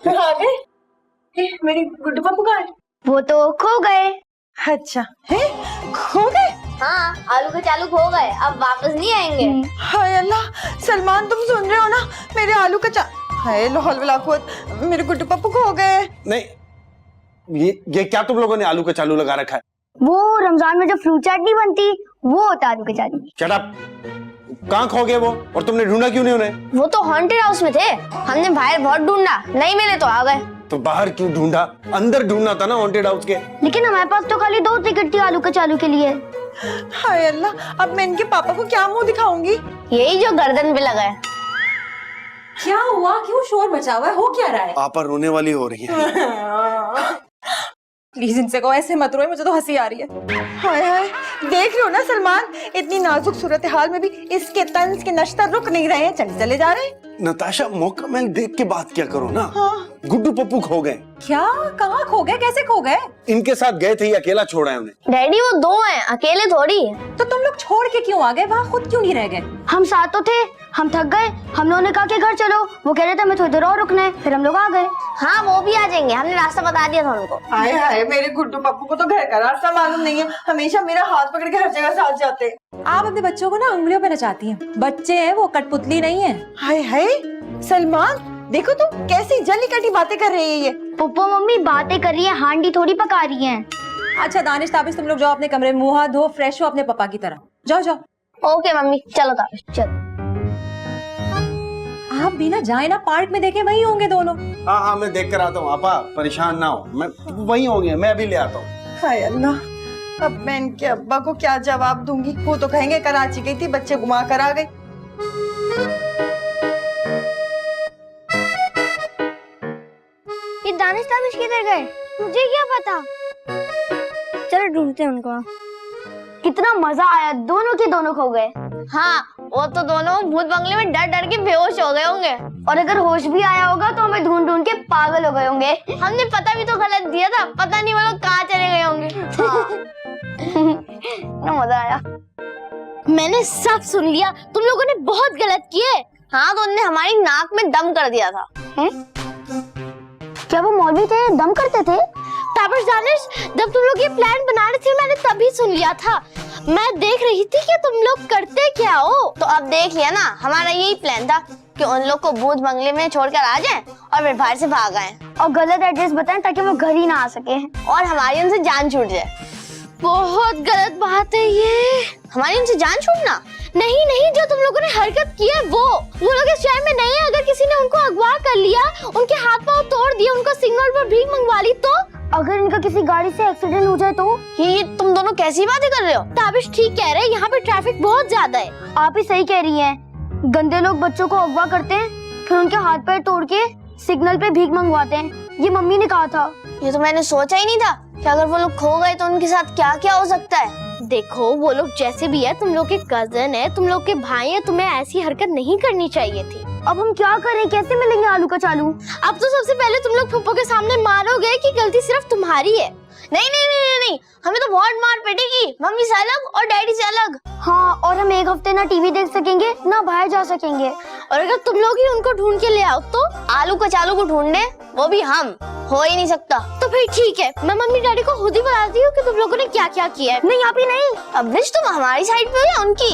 आ गए? मेरी गुड्डू पप्पू कहाँ है? वो तो खो गए। अच्छा है, खो गए? हाँ, आलू के चालू खो गए, अब वापस नहीं आएंगे। हाय अल्लाह, सलमान तुम सुन रहे हो ना? मेरे आलू का हाय लाहौल वला कुव्वत, मेरे गुड्डू पप्पू खो गए। नहीं, ये क्या तुम लोगों ने आलू का चालू लगा रखा है? वो रमजान में जो फ्रूट चाट नहीं बनती, वो होता आलू के चालू। Shut up. कहाँ खो गए वो, और तुमने ढूंढा क्यों नहीं उन्हें? वो तो हॉन्टेड हाउस में थे, हमने बाहर बहुत ढूंढा, नहीं मिले तो आ गए। तो बाहर क्यों ढूंढा? अंदर ढूंढना था ना हॉन्टेड हाउस के। लेकिन हमारे पास तो खाली 2 टिकट थी आलू के चालू के लिए। हाय अल्लाह, अब मैं इनके पापा को क्या मुंह दिखाऊंगी? यही जो गर्दन पे लगा है। क्या हुआ, क्यों शोर मचा हुआ है, हो क्या रहा है? पापा रोने वाली हो रही है। प्लीज इनसे कहो ऐसे मत रोए, मुझे तो हंसी आ रही है। हाय हाय, देख रहे हो ना सलमान, इतनी नाजुक सूरत हाल में भी इसके तंज के नश्तर रुक नहीं रहे हैं, चले जा रहे हैं। नताशा, मौका मैं देख के बात क्या करो ना। हाँ। गुड्डू पप्पू खो गए। क्या, कहाँ खो गए, कैसे खो गए? इनके साथ गए थे, ये अकेला छोड़ा है उन्हें। डैडी वो 2 हैं, अकेले थोड़ी। तो तुम लोग छोड़ के क्यों आ गए, वहाँ खुद क्यों नहीं रह गए? हम साथ तो थे, हम थक गए, हम लोगों ने कहा कि घर चलो, वो कह रहे थे हमें थोड़ी देर और रुकना है, फिर हम लोग आ गए। हाँ, वो भी आ जाएंगे, हमने रास्ता बता दिया था उनको। हाय हाय, मेरे गुड्डू पप्पू को तो घर का रास्ता मालूम नहीं है, हमेशा मेरा हाथ पकड़ के हर जगह साथ जाते हैं। आप अपने बच्चों को ना उंगलियों पे नचाती हैं, बच्चे हैं वो, कठपुतली नहीं है। हाय हाय सलमान, देखो तो कैसी जली कटी बातें कर रही है ये। पप्पू मम्मी बातें कर रही है, हांडी थोड़ी पका रही है। अच्छा दानिश ताबिश, तुम लोग जाओ अपने कमरे में, मुंह हाथ धो, फ्रेश हो अपने पापा की तरह। जाओ जाओ। ओके मम्मी, चलो ताबिश चलो। आप भी ना जाए ना, पार्क में देखे वही होंगे दोनों। हाँ हाँ, मैं देख कर आता हूँ। आपा परेशान ना हो, मैं वही होंगे, मैं अभी ले आता हूँ। हाय अल्लाह, अब मैं इनके अब्बा को क्या जवाब दूंगी? वो तो कहेंगे कराची गई थी, बच्चे घुमा कर आ गई। ये दानिश ताबिश किधर गए, मुझे क्या पता। चलो ढूंढते हैं उनको। कितना मजा आया, दोनों के दोनों खो गए। हाँ, वो तो दोनों भूत बंगले में डर डर के बेहोश हो गए होंगे, और अगर होश भी आया होगा तो हमें ढूंढ ढूंढ के पागल हो गए होंगे। हमने पता भी तो गलत दिया था, पता नहीं वो लोग कहाँ चले गए होंगे। ना मजा आया। मैंने सब सुन लिया, तुम लोगों ने बहुत गलत किए। हाँ, तो उन्होंने हमारी नाक में दम कर दिया था। क्या वो मौलवी थे, दम करते थे? ताबिश दानिश, जब तुम लोग ये प्लान बना रहे थे मैंने तभी सुन लिया था, मैं देख रही थी कि तुम लोग करते क्या हो। तो अब देख लिया ना, हमारा यही प्लान था कि उन लोग को भूत बंगले में छोड़कर आ जाएं और फिर बाहर से भाग आएं और गलत एड्रेस बताएं ताकि वो घर ही ना आ सके और हमारी उनसे जान छूट जाए। बहुत गलत बात है ये। हमारी उनसे जान छूटना? नहीं नहीं, जो तुम लोगों ने हरकत की है वो लोग इस शहर में नहीं है। अगर किसी ने उनको अगवा कर लिया, उनके हाथ पांव तोड़ दिए, उनको सिग्नल पर भीख मंगवा ली, तो अगर इनका किसी गाड़ी से एक्सीडेंट हो जाए तो? ये तुम दोनों कैसी बातें कर रहे हो? ताबिश ठीक कह रहे हैं, यहाँ पे ट्रैफिक बहुत ज्यादा है। आप ही सही कह रही हैं। गंदे लोग बच्चों को अगवा करते हैं, फिर उनके हाथ पैर तोड़ के सिग्नल पे भीख मंगवाते हैं। ये मम्मी ने कहा था। ये तो मैंने सोचा ही नहीं था कि अगर वो लोग खो गए तो उनके साथ क्या क्या हो सकता है। देखो, वो लोग जैसे भी है, तुम लोग के कजन है, तुम लोग के भाई है, तुम्हें ऐसी हरकत नहीं करनी चाहिए थी। अब हम क्या करें, कैसे मिलेंगे आलू का चालू? अब तो सबसे पहले तुम लोग पप्पू के सामने मारोगे कि गलती सिर्फ तुम्हारी है। नहीं नहीं नहीं नहीं, हमें तो बहुत मार पड़ेगी, मम्मी से अलग और डैडी से अलग। हाँ, और हम 1 हफ्ते ना टीवी देख सकेंगे ना बाहर जा सकेंगे। और अगर तुम लोग ही उनको ढूंढ के ले आओ तो? आलू का चालू को ढूंढने, वो भी हम, हो ही नहीं सकता। तो फिर ठीक है, मैं मम्मी डैडी को खुद ही बताती हूँ कि तुम लोगों ने क्या क्या किया है। नहीं, आप ही नहीं। अब तुम हमारी साइड पे हो या उनकी?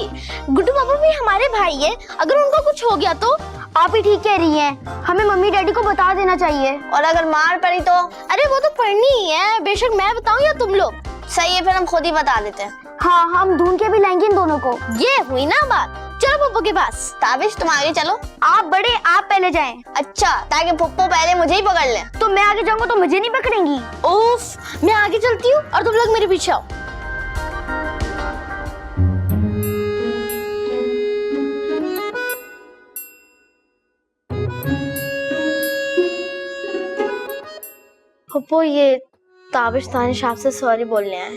गुड्डू पापा भी हमारे भाई है, अगर उनको कुछ हो गया तो? आप ही ठीक कह रही हैं, हमें मम्मी डैडी को बता देना चाहिए। और अगर मार पड़ी तो? अरे वो तो पढ़नी ही है, बेशक मैं बताऊं या तुम लोग। सही है, फिर हम खुद ही बता देते हैं। हाँ, हम ढूंढ के भी लाएंगे इन दोनों को। ये हुई ना बात। चलो पप्पू के पास। ताबिश तुम आगे चलो। आप बड़े, आप पहले जाएं। अच्छा, ताकि पप्पू पहले मुझे ही पकड़ ले। तो मैं आगे जाऊंगा तो मुझे नहीं पकड़ेंगी? उफ, मैं आगे चलती हूँ और तुम लोग मेरे पीछे आओ। पप्पू, ये ताबिश दानिश आपसे सॉरी बोलने आए।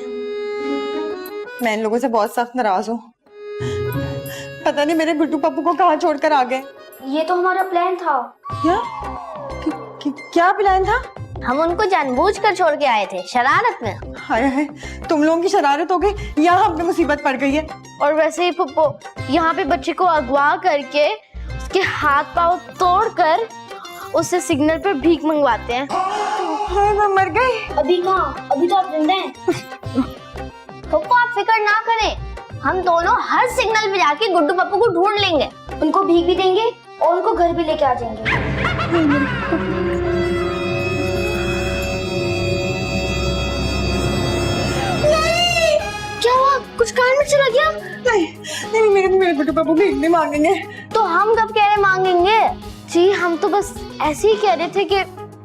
मैं इन लोगों से बहुत सख्त नाराज हूँ। पता नहीं मेरे गुड्डू पप्पू को कहाँ छोड़कर आ गए। ये तो हमारा प्लान था। क्या प्लान था? हम उनको जानबूझकर छोड़ के आए थे, शरारत में। हाय हाय, तुम लोगों की शरारत हो गई या हम पे मुसीबत पड़ गई है? और वैसे ही पप्पू, यहाँ पे बच्चे को अगवा करके उसके हाथ पांव तोड़कर उससे सिग्नल पर भीख मंगवाते हैं। हाय, मैं मर गई। अभी कहाँ, अभी तो आप जिंदा हैं। पप्पू आप फिक्र ना करें, हम दोनों हर सिग्नल पे जाके गुड्डू पप्पू को ढूंढ लेंगे, उनको भीख भी देंगे और उनको घर भी लेके आ जाएंगे। क्या हुआ, कुछ कान में चला गया? नहीं नहीं, मेरे गुड्डू पप्पू भीख नहीं मांगेंगे। तो हम कब कह रहे मांगेंगे? जी हम तो बस ऐसे ही कह रहे थे कि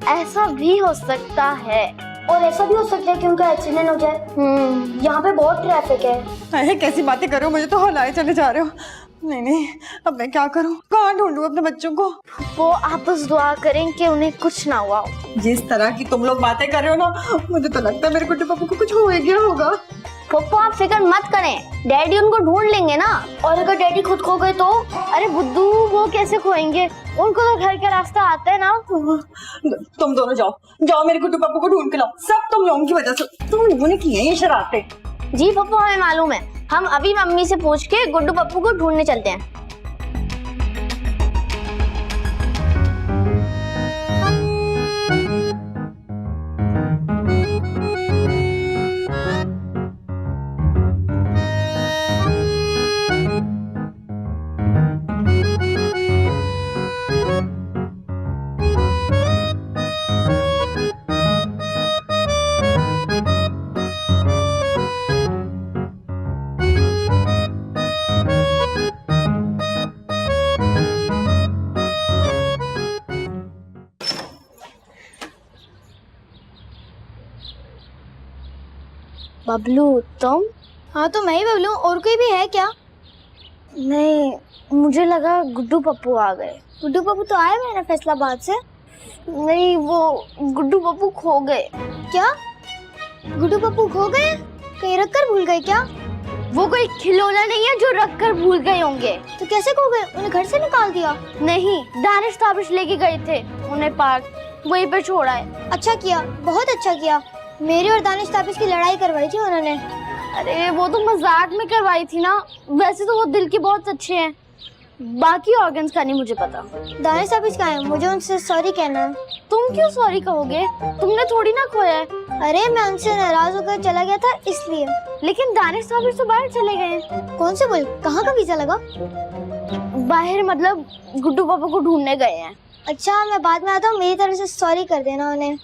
ऐसा भी हो सकता है, और ऐसा भी हो सकता है कि उनका एक्सीडेंट हो जाए। यहाँ पे बहुत ट्रैफिक है। अरे कैसी बातें कर रहे हो, मुझे तो हलाए चले जा रहे हो। नहीं नहीं, अब मैं क्या करूं, कहाँ ढूंढूं अपने बच्चों को। वो आप बस दुआ करें कि उन्हें कुछ ना हुआ हो। जिस तरह की तुम लोग बातें कर रहे हो ना, मुझे तो लगता है मेरे गुड्डू पप्पू को कुछ हो गया होगा। पप्पू आप फिक्र मत करें, डैडी उनको ढूंढ लेंगे ना। और अगर डैडी खुद खो गए तो? अरे बुद्धू, वो कैसे खोएंगे, उनको तो घर का रास्ता आता है ना। तुम दोनों जाओ जाओ, मेरे गुड्डू पप्पू को ढूंढ के लाओ। सब तुम लोगों की वजह से, तुम लोगों ने की है ये शरारतें। जी पप्पू हमें मालूम है, हम अभी मम्मी से पूछ के गुड्डू पप्पू को ढूंढने चलते हैं। बबलू तुम? हाँ तो मैं ही बबलू, और कोई भी है क्या? नहीं, मुझे लगा गुड्डू पप्पू आ गए। गुड्डू पप्पू तो आए मैंने फैसलाबाद से। नहीं, वो गुड्डू पप्पू खो गए। क्या? गुड्डू पप्पू खो गए? कहीं रख कर भूल गए क्या? वो कोई खिलौना नहीं है जो रख कर भूल गए होंगे। तो कैसे खो गए, उन्हें घर से निकाल दिया? नहीं, दानिश ताबिश लेके गए थे उन्हें पार्क, वहीं पे छोड़ा है। अच्छा किया, बहुत अच्छा किया। मेरी और दानिश ताबिश की लड़ाई करवाई थी उन्होंने। अरे वो तो मजाक में करवाई थी ना, वैसे तो वो दिल के बहुत अच्छे हैं, बाकी ऑर्गन्स का नहीं मुझे पता। दानिश ताबिश कहाँ है, मुझे उनसे सॉरी कहना है। तुम क्यों सॉरी कहोगे, तुमने थोड़ी ना खोया है। अरे मैं उनसे नाराज होकर चला गया था इसलिए। लेकिन दानिश ताबिश तो बाहर चले गए हैं। कौन से मुल्क, कहाँ का वीजा लगा? बाहर मतलब गुड्डू पापा को ढूंढने गए हैं। अच्छा मैं बाद में आता हूँ, मेरी तरफ से सॉरी कर देना उन्हें।